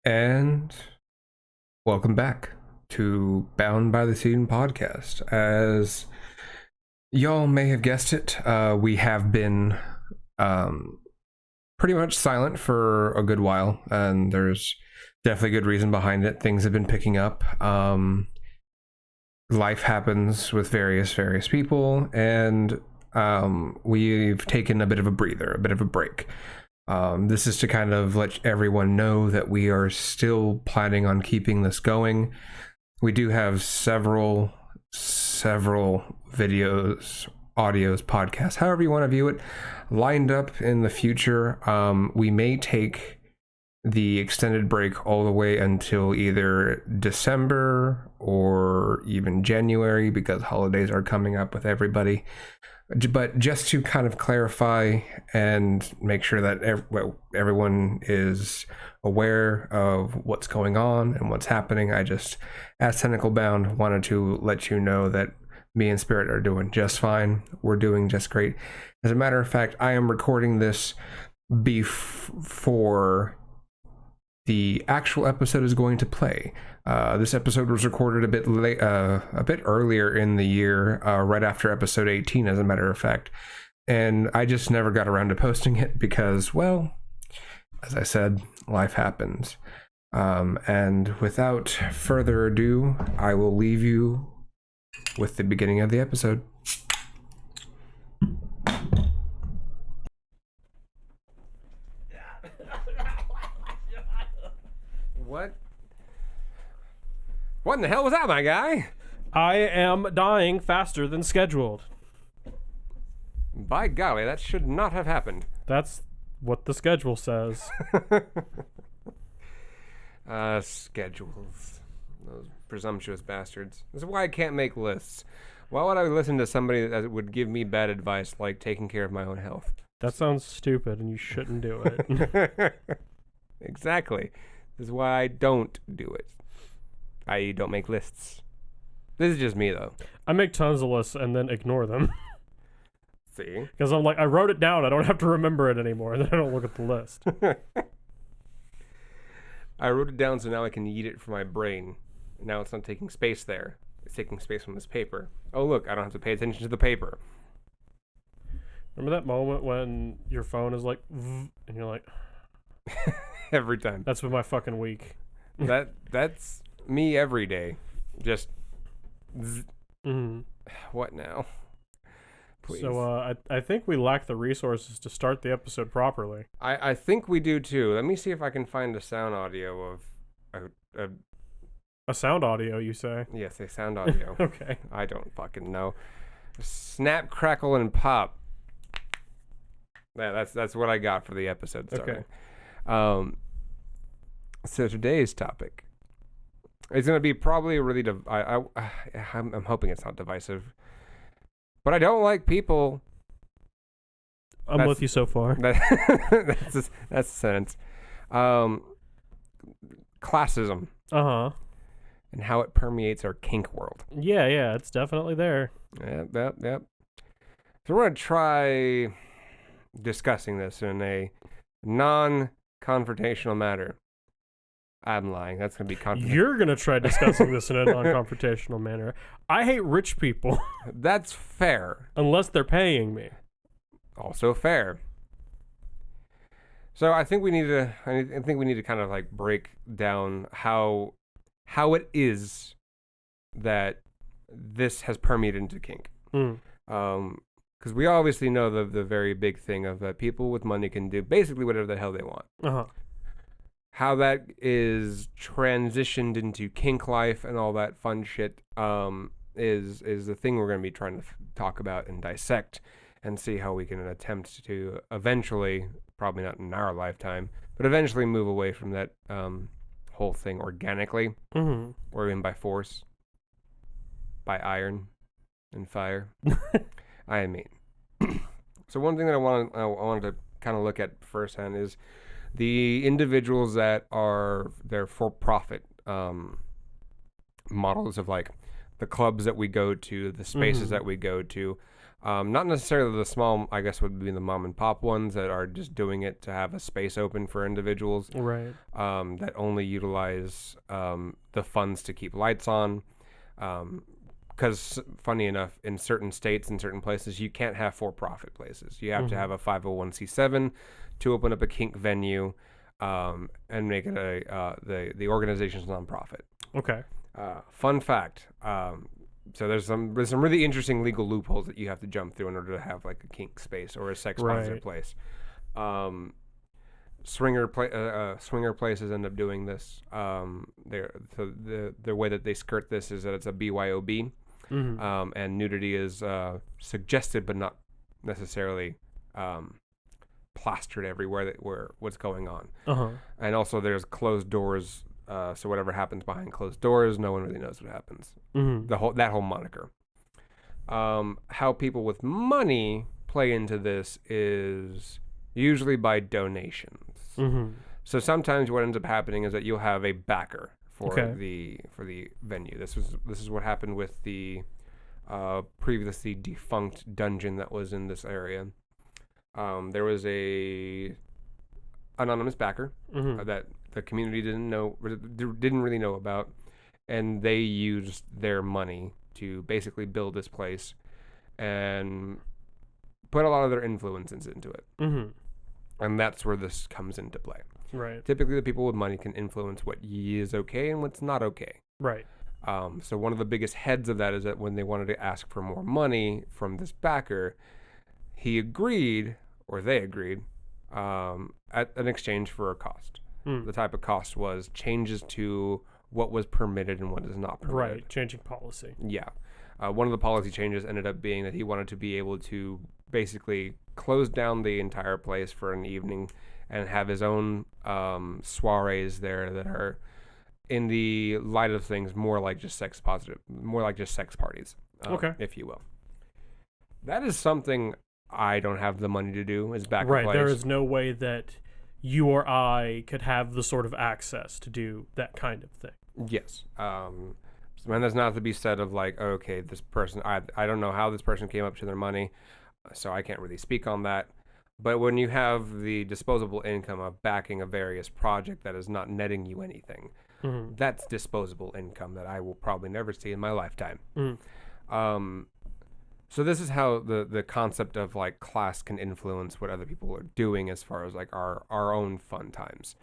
And welcome back to Bound by the Scene Podcast. As y'all may have guessed it, we have been pretty much silent for a good while, and there's definitely good reason behind it. Things have been picking up. Life happens with various people, and we've taken a bit of a breather, a bit of a break. This is to kind of let everyone know that we are still planning on keeping this going. We do have several videos, audios, podcasts, however you want to view it, lined up in the future. We may take the extended break all the way until either December or even January, because holidays are coming up with everybody. But just to kind of clarify and make sure that everyone is aware of what's going on and what's happening, I just, as Tentacle Bound, wanted to let you know that me and Spirit are doing just fine. We're doing just great. As a matter of fact, I am recording this before the actual episode is going to play. This episode was recorded a bit late, a bit earlier in the year, right after episode 18, as a matter of fact. And I just never got around to posting it because, well, as I said, life happens. And without further ado, I will leave you with the beginning of the episode. What in the hell was that, my guy? I am dying faster than scheduled. By golly, that should not have happened. That's what the schedule says. Schedules. Those presumptuous bastards. This is why I can't make lists. Why would I listen to somebody that would give me bad advice like taking care of my own health? That sounds stupid and you shouldn't do it. Exactly. This is why I don't do it. I don't make lists. This is just me, though. I make tons of lists and then ignore them. See? Because I'm like, I wrote it down. I don't have to remember it anymore. And then I don't look at the list. I wrote it down so now I can eat it from my brain. Now it's not taking space there. It's taking space from this paper. Oh, look, I don't have to pay attention to the paper. Remember that moment when your phone is like, and you're like... Every time. That's been my fucking week. That's me every day. Just... Mm-hmm. What now? Please. So I think we lack the resources to start the episode properly. I think we do too. Let me see if I can find a sound audio of a sound audio, you say? Yes, a sound audio. Okay. I don't fucking know. Snap, crackle, and pop. Yeah, that's what I got for the episode starting. Okay. So today's topic is going to be probably really I'm hoping it's not divisive, but I don't like people. I'm with you so far. That's a sentence. Classism. Uh-huh. And how it permeates our kink world. Yeah, it's definitely there. Yep. So we're going to try discussing this in a non-confrontational manner. I'm lying. That's going to be confrontational. You're going to try discussing this in a non-confrontational manner. I hate rich people. That's fair. Unless they're paying me. Also fair. So I think we need to kind of like break down how it is that this has permeated into kink. Because we obviously know the very big thing of that people with money can do basically whatever the hell they want. Uh-huh. How that is transitioned into kink life and all that fun shit is the thing we're going to be trying to talk about and dissect and see how we can attempt to eventually, probably not in our lifetime, but eventually move away from that whole thing organically, or even by force, by iron and fire. I mean, so one thing that I wanted to kind of look at firsthand is the individuals that are their for-profit models of like the clubs that we go to, the spaces that we go to, Not necessarily the small, I guess would be the mom and pop ones that are just doing it to have a space open for individuals. Right. That only utilize the funds to keep lights on. Because funny enough, in certain states and certain places, you can't have for-profit places. You have to have a 501c7 to open up a kink venue and make it the organization's nonprofit. Okay. Fun fact. So there's some really interesting legal loopholes that you have to jump through in order to have like a kink space or a sex positive place. Swinger places end up doing this. The way that they skirt this is that it's a BYOB, and nudity is suggested but not necessarily plastered everywhere where what's going on. And also there's closed doors. So whatever happens behind closed doors, no one really knows what happens. That whole moniker. How people with money play into this is usually by donations. So sometimes what ends up happening is that you'll have a backer for the venue. This is what happened with the previously defunct dungeon that was in this area. There was a anonymous backer that the community didn't really know about, and they used their money to basically build this place and put a lot of their influences into it. And that's where this comes into play. Right. Typically, the people with money can influence what is okay and what's not okay. Right. So one of the biggest heads of that is that when they wanted to ask for more money from this backer, they agreed, at an exchange for a cost. The type of cost was changes to what was permitted and what is not permitted. Right, changing policy. Yeah. One of the policy changes ended up being that he wanted to be able to basically close down the entire place for an evening and have his own soirees there that are, in the light of things, more like just sex parties, if you will. That is something I don't have the money to do, is back right, a place. There is no way that you or I could have the sort of access to do that kind of thing. Yes. And there's not to be said of like, okay, this person, I don't know how this person came up to their money, so I can't really speak on that. But when you have the disposable income of backing a various project that is not netting you anything, that's disposable income that I will probably never see in my lifetime. So this is how the concept of like class can influence what other people are doing as far as like our own fun times.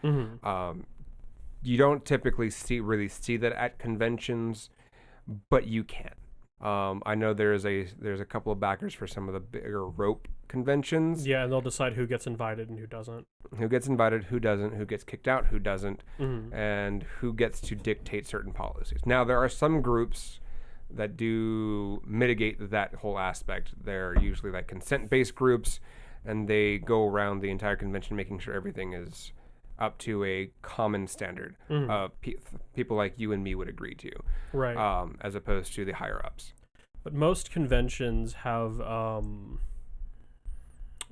You don't typically really see that at conventions, but you can. I know there's a couple of backers for some of the bigger rope conventions. Yeah, and they'll decide who gets invited and who doesn't. Who gets invited, who doesn't, who gets kicked out, who doesn't, and who gets to dictate certain policies. Now, there are some groups that do mitigate that whole aspect. They're usually like consent-based groups, and they go around the entire convention making sure everything is up to a common standard people like you and me would agree to, right? As opposed to the higher-ups. But most conventions have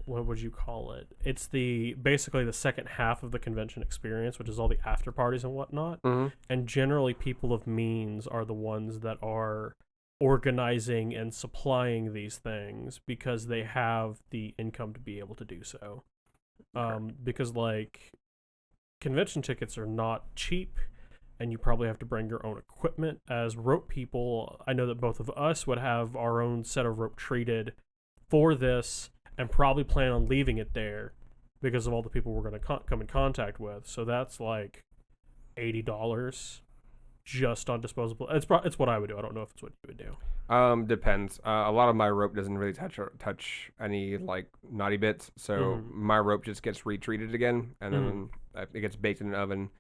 what would you call it? It's basically the second half of the convention experience, which is all the after parties and whatnot. And generally, people of means are the ones that are organizing and supplying these things because they have the income to be able to do so. Because like convention tickets are not cheap, and you probably have to bring your own equipment. As rope people, I know that both of us would have our own set of rope treated for this, and probably plan on leaving it there because of all the people we're going to come in contact with. So that's like $80 just on disposable. It's what I would do. I don't know if it's what you would do. Depends. A lot of my rope doesn't really touch any like naughty bits, so my rope just gets retreated again, and then it gets baked in an oven,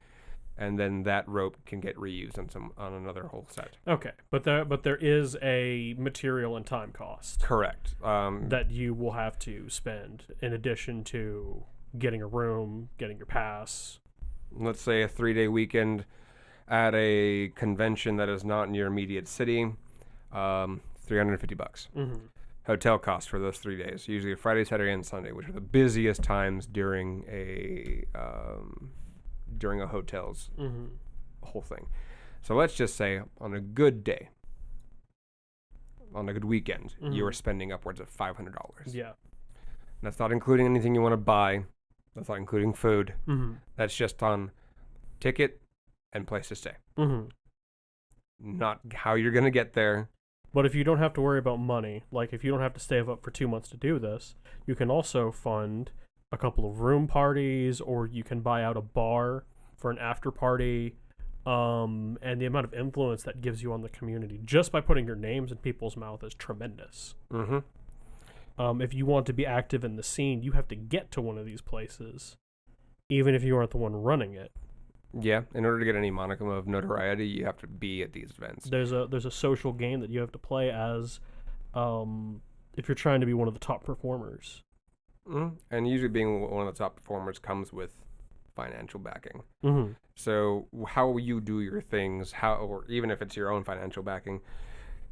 and then that rope can get reused on another whole set. Okay, but there is a material and time cost. Correct. That you will have to spend in addition to getting a room, getting your pass. Let's say a 3-day weekend at a convention that is not in your immediate city, $350. Hotel costs for those 3 days, usually Friday, Saturday, and Sunday, which are the busiest times during a hotel's whole thing. So let's just say on a good day, on a good weekend, you are spending upwards of $500. Yeah. That's not including anything you want to buy. That's not including food. That's just on ticket and place to stay. Not how you're going to get there. But if you don't have to worry about money, like if you don't have to save up for 2 months to do this, you can also fund a couple of room parties, or you can buy out a bar for an after party. And the amount of influence that gives you on the community just by putting your names in people's mouth is tremendous. If you want to be active in the scene, you have to get to one of these places, even if you aren't the one running it. Yeah, in order to get any modicum of notoriety, you have to be at these events. There's a social game that you have to play as, if you're trying to be one of the top performers. And usually being one of the top performers comes with financial backing. So how you do your things, or even if it's your own financial backing,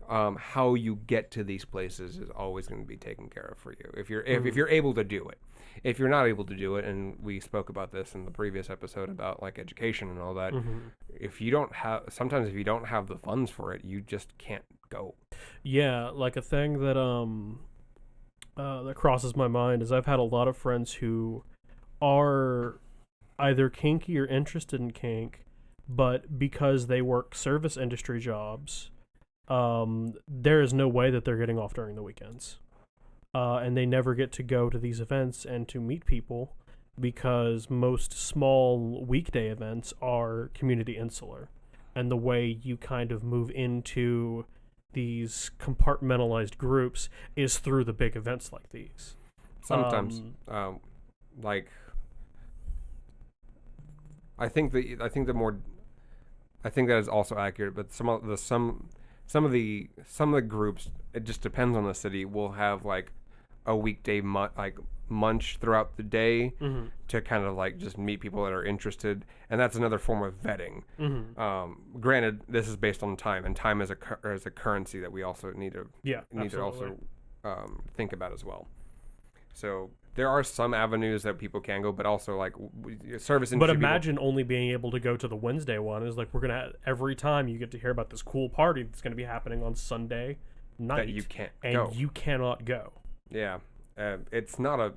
how you get to these places is always going to be taken care of for you. If you're able to do it. If you're not able to do it, and we spoke about this in the previous episode about like education and all that, if you don't have the funds for it, you just can't go. Yeah, like a thing that that crosses my mind is I've had a lot of friends who are either kinky or interested in kink, but because they work service industry jobs, there is no way that they're getting off during the weekends. And they never get to go to these events and to meet people because most small weekday events are community insular. And the way you kind of move into these compartmentalized groups is through the big events like these. Sometimes, I think that is also accurate, but some of the groups, it just depends on the city, will have like a weekday munch throughout the day to kind of like just meet people that are interested, and that's another form of vetting. Granted, this is based on time, and time is a currency that we also need to think about as well. So there are some avenues that people can go, but also like service industry. But imagine only being able to go to the Wednesday one is like, we're gonna every time you get to hear about this cool party that's going to be happening on Sunday night that you can't and go. You cannot go. Yeah, it's not a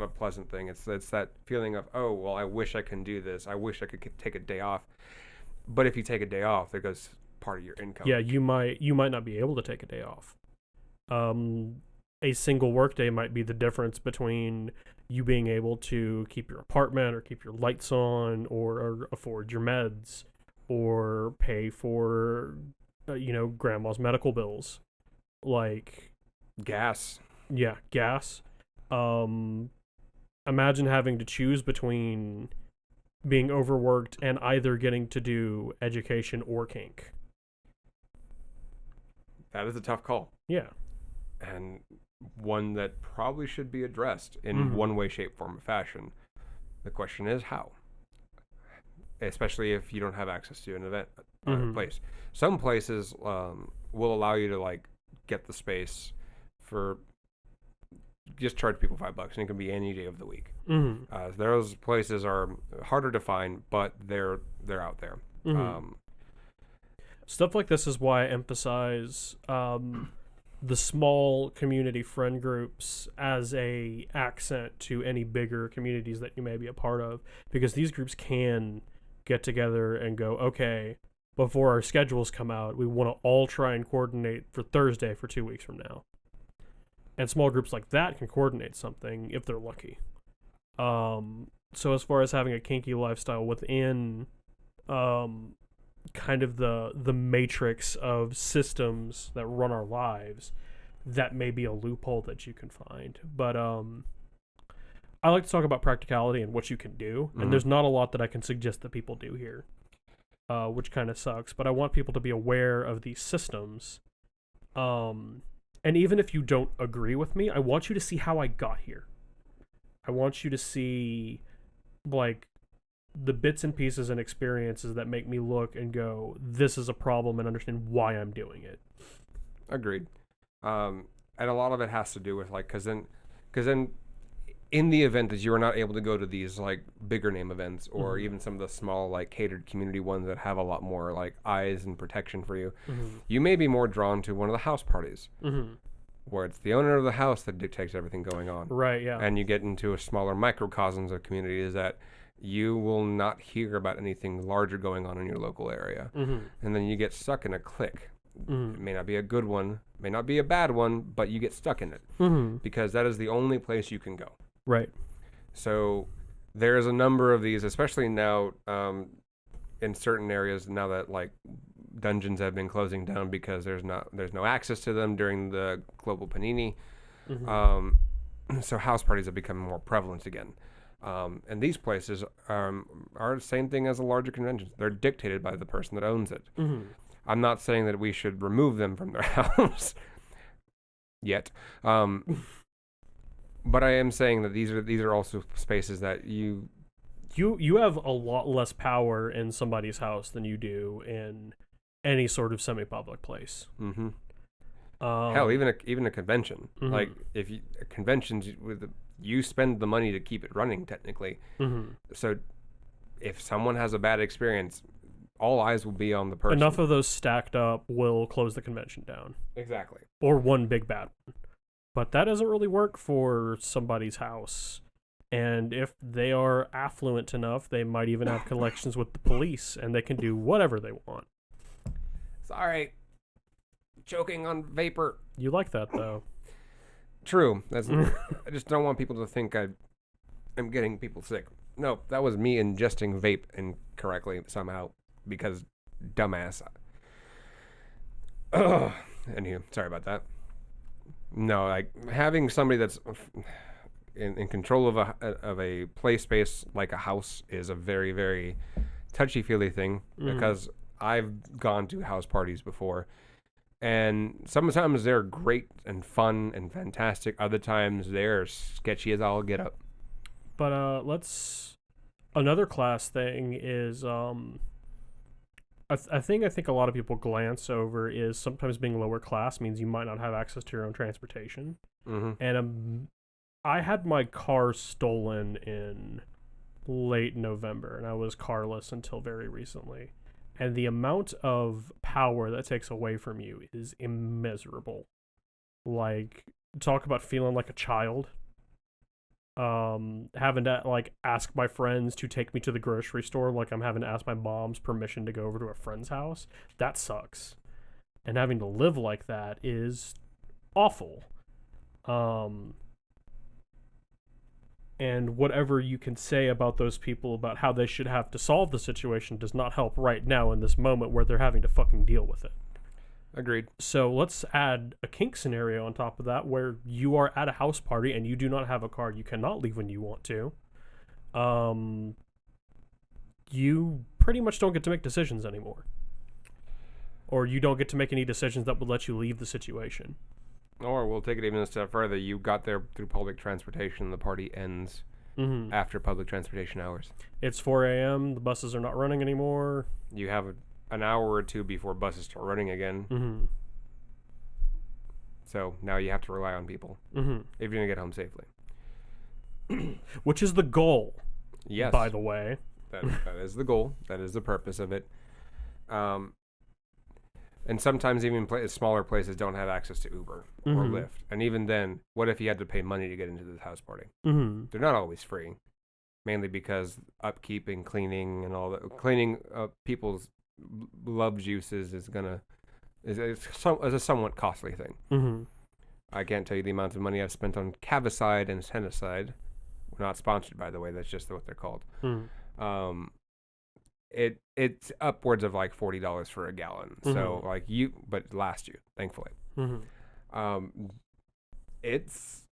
pleasant thing. It's that feeling of, oh well, I wish I can do this. I wish I could take a day off. But if you take a day off, there goes part of your income. Yeah, you might not be able to take a day off. A single workday might be the difference between you being able to keep your apartment or keep your lights on or afford your meds or pay for, grandma's medical bills. Like gas. Yeah, gas. Imagine having to choose between being overworked and either getting to do education or kink. That is a tough call. Yeah. And one that probably should be addressed in one way, shape, form, or fashion. The question is how, especially if you don't have access to an event place. Some places will allow you to like get the space for just charge people $5, and it can be any day of the week. Those places are harder to find, but they're out there. Stuff like this is why I emphasize the small community friend groups as a accent to any bigger communities that you may be a part of, because these groups can get together and go, okay, before our schedules come out, we want to all try and coordinate for Thursday for 2 weeks from now. And small groups like that can coordinate something if they're lucky. So as far as having a kinky lifestyle within kind of the matrix of systems that run our lives, that may be a loophole that you can find. But I like to talk about practicality and what you can do, and there's not a lot that I can suggest that people do here, which kind of sucks. But I want people to be aware of these systems, and even if you don't agree with me, I want you to see how I got here. I want you to see like the bits and pieces and experiences that make me look and go, this is a problem, and understand why I'm doing it. Agreed. And a lot of it has to do with like, cause then in the event that you are not able to go to these like bigger name events or even some of the small like catered community ones that have a lot more like eyes and protection for you, you may be more drawn to one of the house parties where it's the owner of the house that dictates everything going on. Right, yeah. And you get into a smaller microcosms of communities that you will not hear about anything larger going on in your local area. And then you get stuck in a clique. It may not be a good one, may not be a bad one, but you get stuck in it because that is the only place you can go. Right. So there's a number of these, especially now in certain areas now that like dungeons have been closing down because there's no access to them during the global panini. So house parties have become more prevalent again. And these places are the same thing as the larger conventions. They're dictated by the person that owns it. I'm not saying that we should remove them from their house yet. But I am saying that these are also spaces that you have a lot less power in somebody's house than you do in any sort of semi-public place. Hell, even a convention. Like if conventions you spend the money to keep it running technically. So if someone has a bad experience, all eyes will be on the person. Enough of those stacked up will close the convention down. Exactly. Or one big bad one. But that doesn't really work for somebody's house. And if they are affluent enough, they might even have connections with the police, and they can do whatever they want. Sorry. Choking on vapor. You like that, though. True. I just don't want people to think I'm getting people sick. No, that was me ingesting vape incorrectly somehow because dumbass. Anywho, sorry about that. No, like having somebody that's in control of a play space like a house is a very, very touchy-feely thing because I've gone to house parties before, and sometimes they're great and fun and fantastic. Other times they're sketchy as all get up. But another class thing is I think a lot of people glance over is sometimes being lower class means you might not have access to your own transportation. And I had my car stolen in late November, and I was carless until very recently. And the amount of power that takes away from you is immeasurable. Like, talk about feeling like a child. Having to like ask my friends to take me to the grocery store, like I'm having to ask my mom's permission to go over to a friend's house. That sucks. And having to live like that is awful. And whatever you can say about those people about how they should have to solve the situation does not help right now in this moment where they're having to fucking deal with it. Agreed. So let's add a kink scenario on top of that where you are at a house party and you do not have a car. You cannot leave when you want to. You pretty much don't get to make decisions anymore. Or you don't get to make any decisions that would let you leave the situation. Or we'll take it even a step further. You got there through public transportation. The party ends after public transportation hours. It's 4 a.m. The buses are not running anymore. You have an hour or two before buses start running again. So now you have to rely on people if you're going to get home safely. Which is the goal. Yes. By the way. That is the goal. That is the purpose of it. And sometimes even smaller places don't have access to Uber or Lyft. And even then, what if you had to pay money to get into this house party? They're not always free. Mainly because upkeep and cleaning and all that. Cleaning people's love juices is a somewhat costly thing. I can't tell you the amount of money I've spent on Cavicide and Senicide. We're not sponsored, by the way. That's just what they're called. It's upwards of like $40 for a gallon. So like but it lasts you, thankfully. It's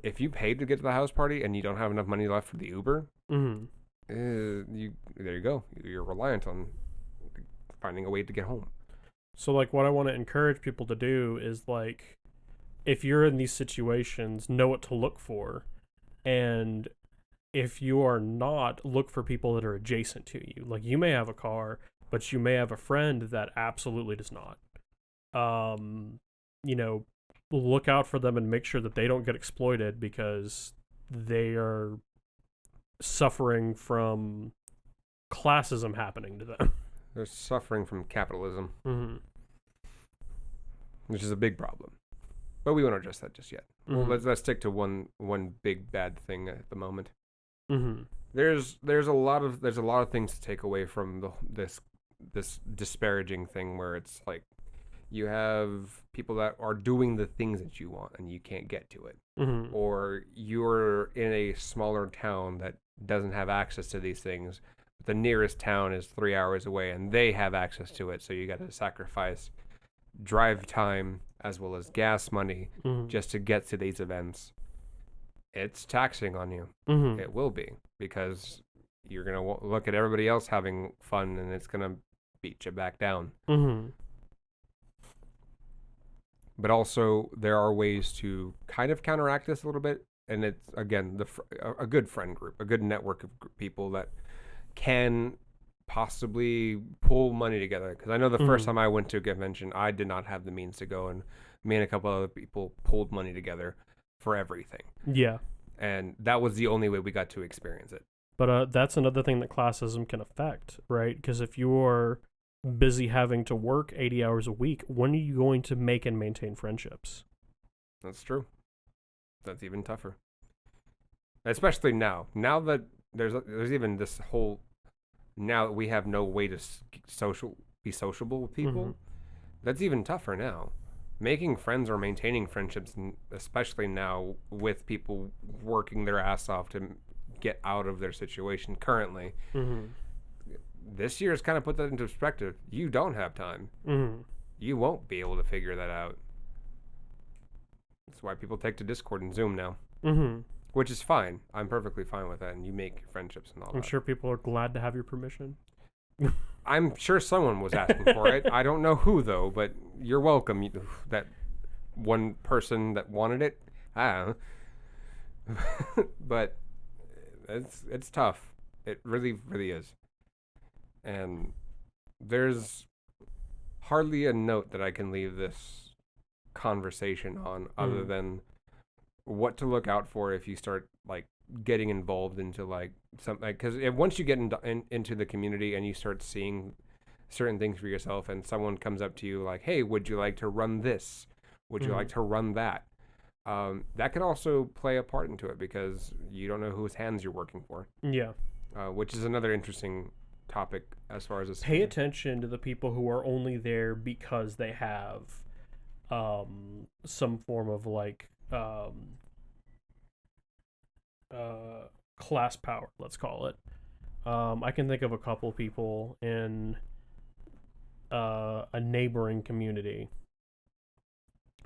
if you paid to get to the house party and you don't have enough money left for the Uber, there you go. You're reliant on finding a way to get home. So like what I want to encourage people to do is like if you're in these situations, know what to look for, and if you are not, look for people that are adjacent to you. Like you may have a car, but you may have a friend that absolutely does not. Look out for them and make sure that they don't get exploited because they are suffering from classism happening to them. They're suffering from capitalism, Mm-hmm. which is a big problem. But we won't address that just yet. Mm-hmm. Well, let's stick to one big bad thing at the moment. Mm-hmm. There's a lot of things to take away from this disparaging thing where it's like you have people that are doing the things that you want and you can't get to it, Mm-hmm. or you're in a smaller town that doesn't have access to these things. But the nearest town is 3 hours away and they have access to it, so you got to sacrifice drive time as well as gas money Mm-hmm. just to get to these events. It's taxing on you. Mm-hmm. It will be, because you're going to look at everybody else having fun and it's going to beat you back down. Mm-hmm. But also, there are ways to kind of counteract this a little bit. And it's, again, a good friend group, a good network of people that can possibly pull money together. Because I know the first time I went to a convention, I did not have the means to go, and me and a couple other people pulled money together for everything. Yeah. And that was the only way we got to experience it. But that's another thing that classism can affect, right? Because if you're busy having to work 80 hours a week, when are you going to make and maintain friendships? That's true. That's even tougher. Especially now. Now that there's even this whole... Now that we have no way to be sociable with people, that's even tougher now. Making friends or maintaining friendships, especially now with people working their ass off to get out of their situation currently, this year has kind of put that into perspective. You don't have time. You won't be able to figure that out. That's why people take to Discord and Zoom now. Which is fine. I'm perfectly fine with that, and you make friendships and all that. I'm sure people are glad to have your permission. I'm sure someone was asking for it. I don't know who, though, but you're welcome. That one person that wanted it, I don't know. But it's tough. It really, really is. And there's hardly a note that I can leave this conversation on other than what to look out for if you start, like, getting involved into, like, something. Because once you get into the community and you start seeing certain things for yourself, and someone comes up to you like, hey, would you like to run this? Would you like to run that? That can also play a part into it, because you don't know whose hands you're working for. Yeah. Which is another interesting topic as far as this. Pay attention to the people who are only there because they have some form of, like, class power, let's call it. I can think of a couple people in a neighboring community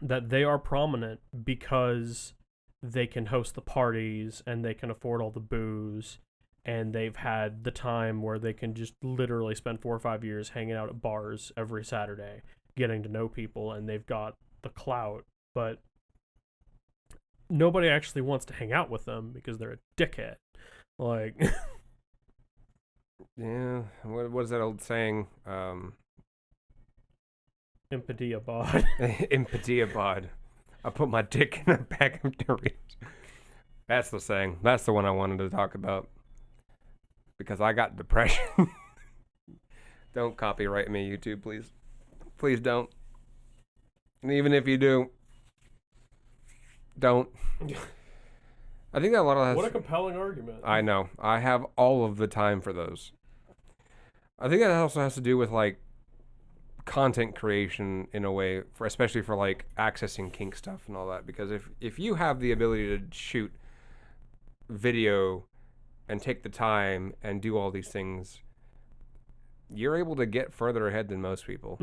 that they are prominent because they can host the parties and they can afford all the booze, and they've had the time where they can just literally spend 4 or 5 years hanging out at bars every Saturday, getting to know people, and they've got the clout, but nobody actually wants to hang out with them because they're a dickhead. Like, yeah, what is that old saying? Empatia bod. Empatia bod. I put my dick in a bag of Doritos. That's the saying. That's the one I wanted to talk about. Because I got depression. Don't copyright me, YouTube, please. Please don't. And even if you do, don't. I think that a lot of that. What a compelling argument. I know. I have all of the time for those. I think that also has to do with, like, content creation in a way, especially for, like, accessing kink stuff and all that. Because if you have the ability to shoot video and take the time and do all these things, you're able to get further ahead than most people,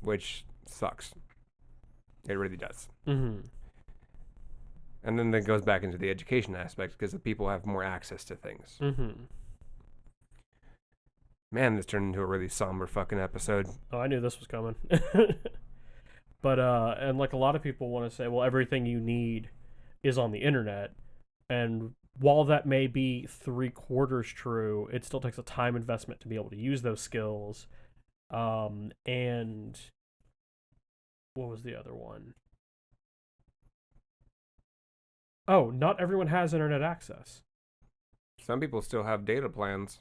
which sucks. It really does. And then that goes back into the education aspect, because the people have more access to things. Man, this turned into a really somber fucking episode. Oh, I knew this was coming. But, and like a lot of people want to say, well, everything you need is on the internet. And while that may be 3/4 true, it still takes a time investment to be able to use those skills. And what was the other one? Oh, not everyone has internet access. Some people still have data plans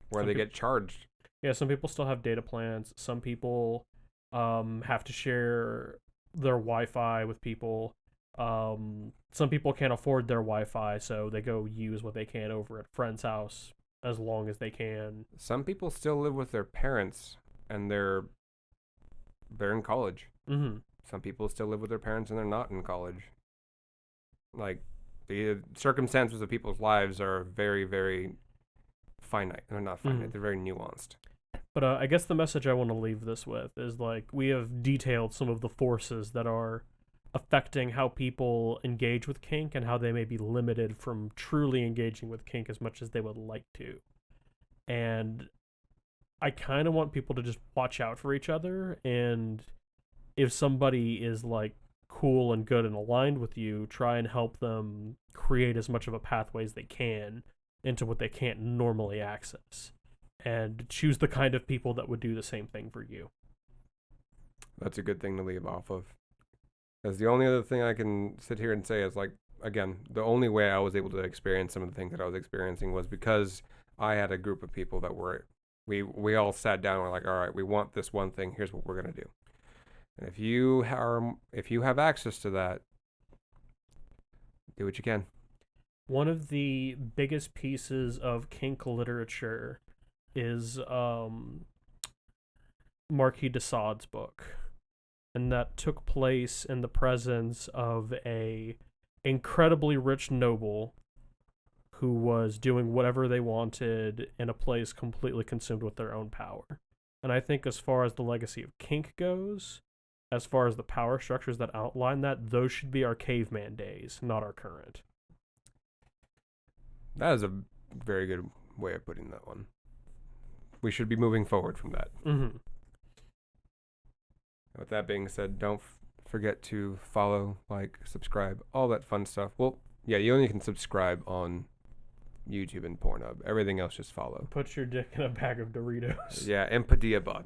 where they get charged. Yeah, some people still have data plans. Some people have to share their Wi-Fi with people. Some people can't afford their Wi-Fi, so they go use what they can over at a friend's house as long as they can. Some people still live with their parents, and they're in college. Mm-hmm. Some people still live with their parents, and they're not in college. Like, the circumstances of people's lives are very, very finite. They're not finite. They're very nuanced. But I guess the message I want to leave this with is, like, we have detailed some of the forces that are affecting how people engage with kink and how they may be limited from truly engaging with kink as much as they would like to. And I kind of want people to just watch out for each other, and if somebody is, like, cool and good and aligned with you, try and help them create as much of a pathway as they can into what they can't normally access. And choose the kind of people that would do the same thing for you. That's a good thing to leave off of. Because the only other thing I can sit here and say is, like, again, the only way I was able to experience some of the things that I was experiencing was because I had a group of people that were, we all sat down and were like, all right, we want this one thing. Here's what we're going to do. And if you have access to that, do what you can. One of the biggest pieces of kink literature is Marquis de Sade's book, and that took place in the presence of a incredibly rich noble who was doing whatever they wanted in a place completely consumed with their own power. And I think as far as the legacy of kink goes, as far as the power structures that outline that, those should be our caveman days, not our current. That is a very good way of putting that one. We should be moving forward from that. Mm-hmm. With that being said, don't forget to follow, like, subscribe, all that fun stuff. Well, yeah, you only can subscribe on YouTube and Pornhub. Everything else, just follow. Put your dick in a bag of Doritos. Yeah, empadia bod.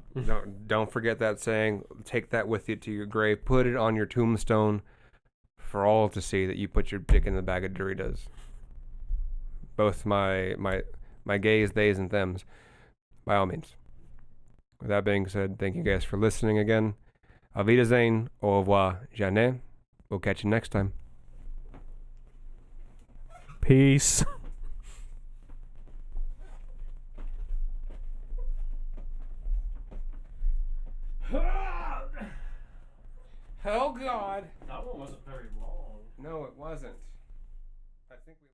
Don't forget that saying. Take that with you to your grave. Put it on your tombstone for all to see that you put your dick in the bag of Doritos. Both my gays, theys, and thems. By all means. With that being said, thank you guys for listening again. Auf Wiedersehen, au revoir, Jeanne. We'll catch you next time. Peace. Oh, God. That one wasn't very long. No, it wasn't. I think we...